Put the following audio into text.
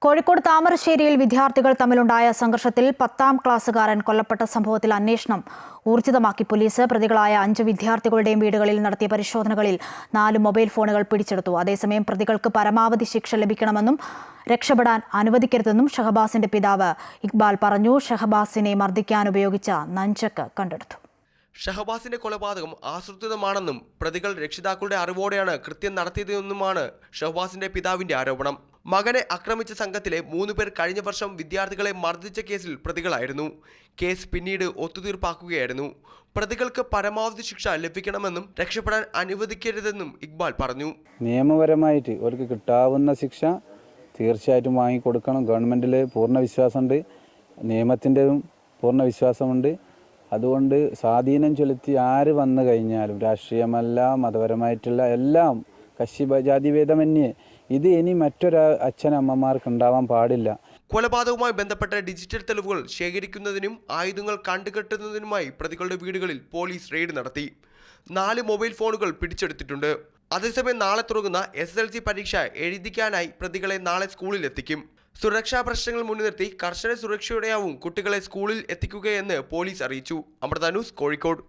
കോഴിക്കോട് താമരശ്ശേരിയിൽ വിദ്യാർത്ഥികൾ തമ്മിലുണ്ടായ സംഘർഷത്തിൽ 10ാം ക്ലാസ്സുകാരൻ കൊല്ലപ്പെട്ട സംഭവത്തിൽ അന്വേഷണം ഊർജിതമാക്കി പോലീസ്. പ്രതികളായ 5 വിദ്യാർത്ഥികളുടെയും വീടുകളിൽ നടത്തിയ പരിശോധനകളിൽ 4 മൊബൈൽ ഫോണുകൾ പിടിച്ചെടുത്തു. അതേസമയം പ്രതികൾക്ക് പരമാവധി ശിക്ഷ ലഭിക്കണമെന്നും രക്ഷപ്പെടാൻ അനുവദിക്കരുതെന്നും ഷഹബാസിന്റെ പിതാവ് ഇക്ബാൽ പറഞ്ഞു. ഷഹബാസിനെ മർദ്ദിക്കാൻ ഉപയോഗിച്ച നഞ്ചക്ക് കണ്ടെടുത്തു. ഷഹബാസിന്റെ കൊലപാതകം ആസൂത്രിതമാണെന്നും പ്രതികൾ രക്ഷിതാക്കളുടെ അറിവോടെയാണ് കൃത്യം നടത്തിയതെന്നുമാണ് ഷഹബാസിന്റെ പിതാവിന്റെ ആരോപണം. മകനെ ആക്രമിച്ച സംഘത്തിലെ 3 പേർ കഴിഞ്ഞ വർഷം വിദ്യാർത്ഥികളെ മർദ്ദിച്ച കേസിൽ പ്രതികളായിരുന്നു. കേസ് പിന്നീട് ഒത്തുതീർപ്പാക്കുകയായിരുന്നു. പ്രതികൾക്ക് പരമാവധി ശിക്ഷ ലഭിക്കണമെന്നും രക്ഷപ്പെടാൻ അനുവദിക്കരുതെന്നും ഇക്ബാൽ പറഞ്ഞു. നിയമപരമായിട്ട് അവർക്ക് കിട്ടാവുന്ന ശിക്ഷ തീർച്ചയായിട്ടും വാങ്ങിക്കൊടുക്കണം. ഗവൺമെന്റിൽ പൂർണ്ണ വിശ്വാസമുണ്ട്, നിയമത്തിൻ്റെതും പൂർണ്ണ വിശ്വാസമുണ്ട്. അതുകൊണ്ട് സ്വാധീനം ചെലുത്തി ആര് വന്നു കഴിഞ്ഞാലും രാഷ്ട്രീയമല്ല, മതപരമായിട്ടുള്ള എല്ലാം ജാതിഭേദമന്യേ ഇത് ഇനി മറ്റൊരു അച്ഛനമ്മമാർക്ക് ഉണ്ടാവാൻ പാടില്ല. കൊലപാതകവുമായി ബന്ധപ്പെട്ട ഡിജിറ്റൽ തെളിവുകൾ ശേഖരിക്കുന്നതിനും ആയുധങ്ങൾ കണ്ടുകെട്ടുന്നതിനുമായി പ്രതികളുടെ വീടുകളിൽ പോലീസ് റെയ്ഡ് നടത്തി. 4 മൊബൈൽ ഫോണുകൾ പിടിച്ചെടുത്തിട്ടുണ്ട്. അതേസമയം നാളെ തുടങ്ങുന്ന SSLC പരീക്ഷ എഴുതിക്കാനായി പ്രതികളെ നാളെ സ്കൂളിൽ എത്തിക്കും. സുരക്ഷാ പ്രശ്നങ്ങൾ മുൻനിർത്തി കർശന സുരക്ഷയോടെയാവും കുട്ടികളെ സ്കൂളിൽ എത്തിക്കുകയെന്ന് പോലീസ് അറിയിച്ചു. അമൃത ന്യൂസ്, കോഴിക്കോട്.